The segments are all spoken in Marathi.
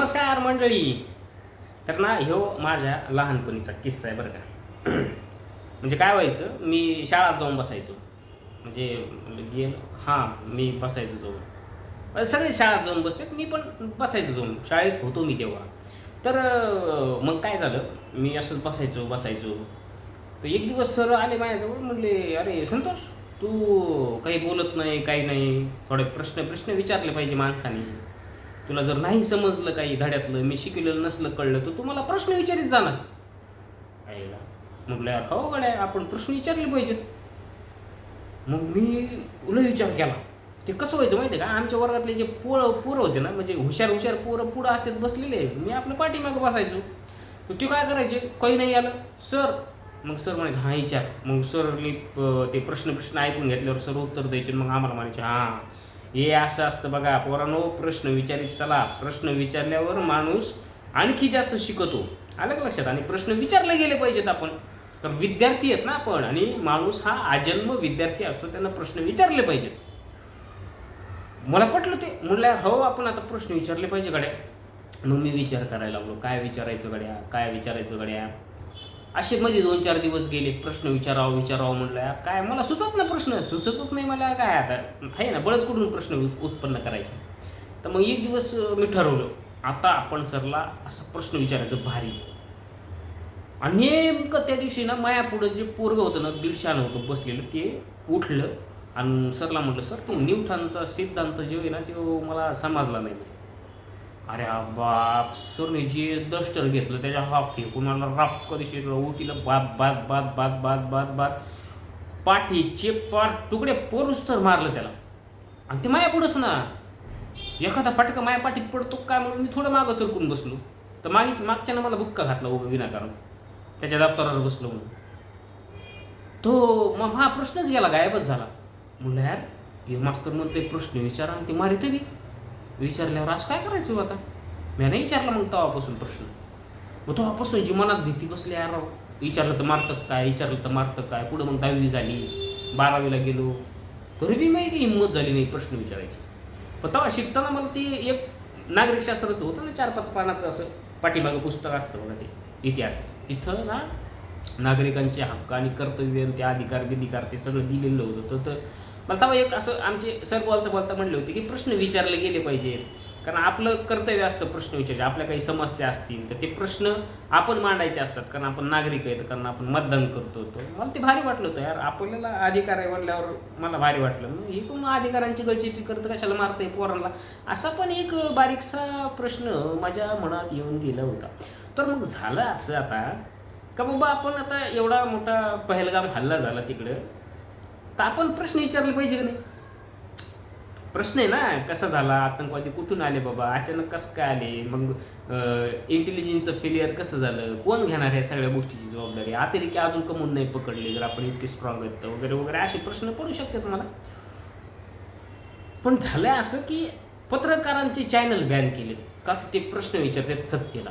नमस्कार मंडळी. तर ना ह्यो माझ्या लहानपणीचा किस्सा आहे बरं का. म्हणजे काय व्हायचं, मी शाळेत जाऊन बसायचो. म्हणजे गेलो हां, मी बसायचो जाऊन. सगळे शाळेत जाऊन बसलेत, मी पण बसायचो जाऊन. शाळेत होतो मी तेव्हा. तर मग काय झालं, मी असंच बसायचो. तर एक दिवस सर आले माझ्याजवळ, म्हणले, "अरे संतोष, तू काही बोलत नाही, काही नाही. थोडे प्रश्न प्रश्न विचारले पाहिजे माणसाने. तुला जर नाही समजलं काही धड्यातलं, मी शिकवलेलं नसलं कळलं, तर तू मला प्रश्न विचारित जा ना." आईला म्हटलं, "यार हो गड्या, आपण प्रश्न विचारले पाहिजेत." मग मी लय विचार केला. ते कसं व्हायचं माहिती आहे का, आमच्या वर्गातले जे पोरं होते ना, म्हणजे हुशार हुशार पोरं पुढं असत बसलेले, मी आपलं पाठीमागं बसायचो. तर ते काय करायचे, काही नाही आलं, "सर." मग सर म्हणायचे, "हां विचार." मग सरनी ते प्रश्न प्रश्न ऐकून घेतल्यावर सर उत्तर द्यायचे. मग आम्हाला म्हणायचे, "हां, हे असं असतं बघा पोरांनो, प्रश्न विचारित चला. प्रश्न विचारल्यावर माणूस आणखी जास्त शिकतो." आलं का लक्षात? आणि प्रश्न विचारले गेले पाहिजेत आपण. तर विद्यार्थी आहेत ना आपण, आणि माणूस हा आजन्म विद्यार्थी असतो, त्यांना प्रश्न विचारले पाहिजेत. मला पटलं ते. म्हटलं, "हो, आपण आता प्रश्न विचारले पाहिजे गड्या." मग मी विचार करायला लागलो, काय विचारायचं गड्या, काय विचारायचं गड्या. असे मध्ये 2-4 दिवस गेले. प्रश्न विचारावं म्हटलं, यार काय मला सुचत ना, प्रश्न सुचतच नाही मला. काय आता आहे ना, बळच कुठून प्रश्न उत्पन्न करायचे. तर मग एक दिवस मी ठरवलं, आता आपण सरला असा प्रश्न विचारायचं भारी. आणि नेमकं त्या दिवशी ना मायापुढं जे पोरगं होतं ना, 150 होतं बसलेलं, ते उठलं आणि सरला म्हटलं, "सर, ते न्यूटनचा सिद्धांत जो आहे ना, तो मला समजला नाही." अरे बाप! सरने जे डस्टर घेतलं त्याच्या हा फेकून मला रापकं दिशेला ओटीला बाद बाद बाद बाद बाद बाद बाद पाठीचे पार तुकडे पोरुस्तर मारलं त्याला. आणि ते मायापुढंच ना. एखादा फटका माया पाठीत पडतो काय म्हणून मी थोडं मागं सरकून बसलो. तर मागच्यानं मला बुक्का घातला उभं विनाकारण. त्याच्या दप्तरावर बसलो म्हणून. तो मग हा प्रश्नच गेला, गायबच झाला. म्हणलं, यार हे मास्तर म्हणतोय प्रश्न विचारा आणि ते मारित बी. विचारल्यावर असं काय करायचं हो आता? मी नाही विचारला मग तेव्हापासून प्रश्न. मग तेव्हापासून जी मनात भीती बसली, यार विचारलं तर मारतं काय. पुढं मग 10वी झाली, 12वीला गेलो, तरी बी माहिती हिंमत झाली नाही प्रश्न विचारायची. पण तेव्हा शिकताना मला ती एक नागरिकशास्त्राचं होतं ना, 4-5 पानाचं असं पाठीमागं पुस्तक असतं बघा, ते इतिहास. तिथं ना नागरिकांचे हक्क आणि कर्तव्य, ते अधिकार ते सगळं दिलेलं होतं. तर मला तेव्हा एक असं आमचे सर बोलता म्हणले होते, की प्रश्न विचारले गेले पाहिजेत. कारण आपलं कर्तव्य असतं प्रश्न विचारायचे. आपल्या काही समस्या असतील तर ते प्रश्न आपण मांडायचे असतात, कारण आपण नागरिक आहेत, कारण आपण मतदान करतो. तर मला ते भारी वाटलं होतं, यार आपल्याला अधिकार आहे म्हणल्यावर मला भारी वाटलं. मग हे पण अधिकारांची गळचेपी करतं, कशाला मारतंय पोरांना, असा पण एक बारीकसा प्रश्न माझ्या मनात येऊन गेला होता. तर मग झालं असं आता, का बाबा आपण आता एवढा मोठा पहलगाम हल्ला झाला तिकडं, तर आपण प्रश्न विचारले पाहिजे की नाही? प्रश्न आहे ना, कसा झाला, आतंकवादी कुठून आले बाबा, अचानक कसं काय आले, मग इंटेलिजन्सचं फेलियर कसं झालं, कोण घेणार ह्या सगळ्या गोष्टीची जबाबदारी, अतिरेकी अजून कमवून नाही पकडले जर आपण इतके स्ट्रॉंग आहेत तर, वगैरे वगैरे असे प्रश्न पडू शकतात मला. पण झालं असं की पत्रकारांचे चॅनल बॅन केले का, ते प्रश्न विचारतात सत्तेला.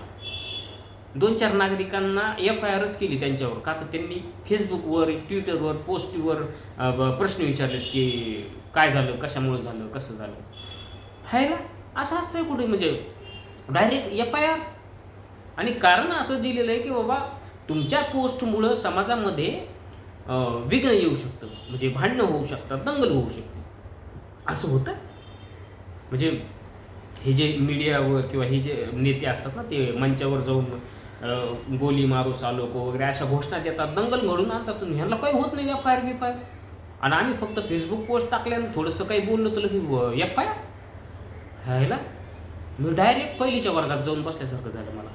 2-4 नागरिकांना FIRच केली त्यांच्यावर, का तर त्यांनी फेसबुकवर, ट्विटरवर, पोस्टवर प्रश्न विचारलेत की काय झालं, कशामुळे झालं, कसं झालं. आहे ना, असं असतंय कुठे, म्हणजे डायरेक्ट FIR. आणि कारण असं दिलेलं आहे की बाबा तुमच्या पोस्टमुळं समाजामध्ये विघ्न येऊ शकतं, म्हणजे भांडणं होऊ शकतात, दंगल होऊ शकते. असं होतं. म्हणजे हे जे मीडियावर किंवा हे जे नेते असतात ना, ते मंचावर जाऊन गोली मारो सालो को वगैरे अशा घोषणा देतात, दंगल घडून आणतात. ह्याला काही होत नाही FIR. आणि आम्ही फक्त फेसबुक पोस्ट टाकल्यानं थोडंसं काही बोललं तर की FIR. ह्याला मी डायरेक्ट पहिलीच्या वर्गात जाऊन बसल्यासारखं झालं मला.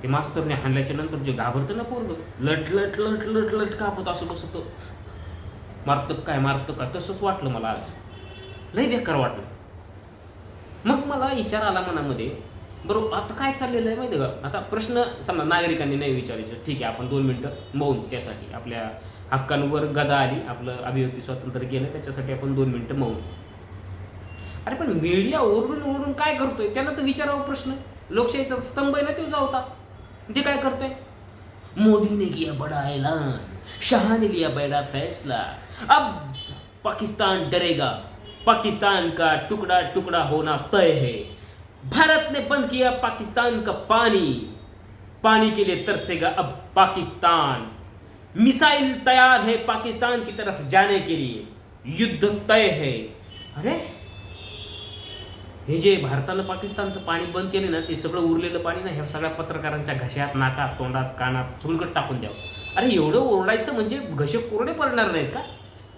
ते मास्तरने हाणल्याच्या नंतर जे घाबरतं ना पोरगं, लट लट लट लट लट कापत असं बसतं, मारतं काय तसंच वाटलं मला आज. लई बेकार वाटलं. मग मला विचार आला मनामध्ये, बरोबर आता काय चाललेलं आहे माहिती आहे का, आता प्रश्न समजा नागरिकांनी नाही विचारायचे, ठीक आहे आपण 2 मिनटं मौन, त्यासाठी आपल्या हक्कांवर गदा आली, आपलं अभिव्यक्ती स्वातंत्र्य गेलं, त्याच्यासाठी आपण 2 मिनटं मौन. अरे पण मीडिया ओरडून काय करतोय, त्यांना तर विचारावं प्रश्न. लोकशाहीचा स्तंभ आहे ना तो जावता, ते काय करतोय, मोदी ने किया बड़ा ऐलान, शाह ने लिया बड़ा फैसला, अब पाकिस्तान डरेगा, पाकिस्तान का टुकड़ा टुकड़ा होना तय है, भारत ने बंद किया पाकिस्तान का पानी, पानी के लिए तरसेगा अब पाकिस्तान, मिसाइल तैयार है पाकिस्तान की तरफ जाने के लिए, युद्ध तय है. अरे हे जे भारतानं पाकिस्तानचं पाणी बंद केले ना, ते सगळं उरलेलं पाणी ना ह्या सगळ्या पत्रकारांच्या घशात, नाकात, तोंडात, कानात सगळीकडे टाकून द्यावं. अरे एवढं ओरडायचं म्हणजे घसे कोरडे पडणार नाहीत का?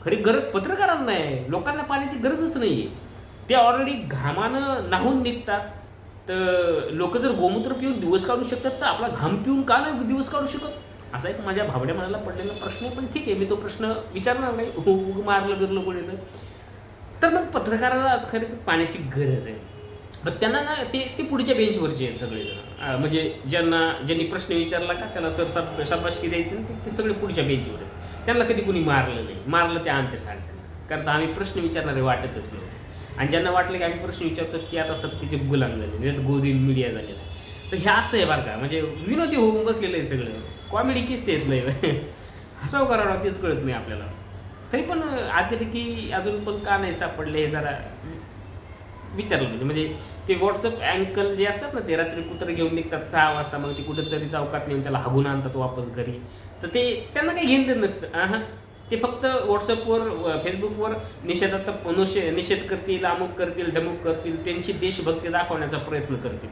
खरी गरज पत्रकारांना आहे, लोकांना पाण्याची गरजच नाही आहे. ते ऑलरेडी घामानं नाहून निघतात. तर लोक जर गोमूत्र पिऊन दिवस काढू शकतात तर आपला घाम पिऊन का नाही दिवस काढू शकत? असा एक माझ्या भावड्या मनाला पडलेला प्रश्न आहे. पण ठीक आहे, मी तो प्रश्न विचारणार नाही. मारलं बिरलं कोणी तर मग पत्रकाराला आज खरी पाण्याची गरज आहे. पण त्यांना ना ते पुढच्या बेंचवरचे आहेत सगळेजण. म्हणजे ज्यांनी प्रश्न विचारला का त्याला शाबासकी द्यायची ना, ते सगळे पुढच्या बेंचवर आहेत. त्यांना कधी कुणी मारलं नाही. मारलं ते आमच्या सांगतात, कारण आम्ही प्रश्न विचारणारे वाटतच नव्हते. आणि ज्यांना वाटलं की आम्ही प्रश्न विचारतो की आता सत्तेचे गुलाम झाले, गोदी मीडिया झालेला आहे. तर हे असं आहे बरं का, म्हणजे विनोदी होऊन बसलेलं आहे सगळं. कॉमेडी किस्से येत नाही. हसाव करावं तेच कळत नाही आपल्याला. तरी पण अतिरेकी अजून पण का नाही सापडले हे जरा विचारलं. म्हणजे ते व्हॉट्सअप अँकल जे असतात ना, ते रात्री कुत्रं घेऊन निघतात 6 वाजता, मग ते कुठंतरी चौकात नेऊन त्याला हागून आणतात वापस घरी. तर ते त्यांना काही घेणं नसतं. ते फक्त व्हॉट्सअपवर, फेसबुकवर निषेध करतील, अमुक करतील, डमुक करतील, त्यांची देशभक्ती दाखवण्याचा प्रयत्न करतील.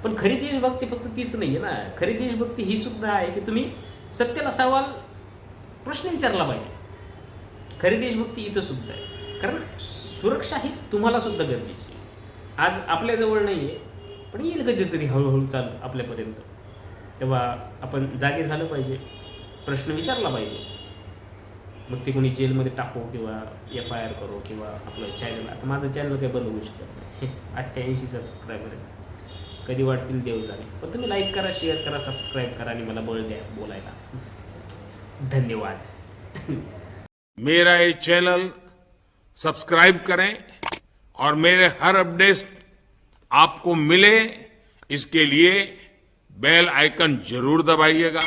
पण खरी देशभक्ती फक्त तीच नाही आहे ना. खरी देशभक्ती ही सुद्धा आहे की तुम्ही सत्याला प्रश्न विचारला पाहिजे. खरी देशभक्ती इथं सुद्धा आहे, कारण सुरक्षा ही तुम्हाला सुद्धा गरजेची आहे. आज आपल्याजवळ नाही आहे, पण येईल कधीतरी हळूहळू चालू आपल्यापर्यंत. तेव्हा आपण जागे झालं पाहिजे, प्रश्न विचारला पाहिजे. मग ते कोणी जेलमध्ये टाको किंवा FIR करो किंवा आपलं चॅनल, आता माझं चॅनल काही बंद होऊ शकत नाही. 88 सबस्क्रायबर आहेत. कधी वाटतील देव जाणे. पण तुम्ही लाईक करा, शेअर करा, सबस्क्राईब करा आणि मला बळ द्या बोलायला. धन्यवाद. मेरा ये चैनल सब्सक्राइब करें और मेरे हर अपडेट आपको मिले, इसके लिए बेल आइकन जरूर दबाइएगा.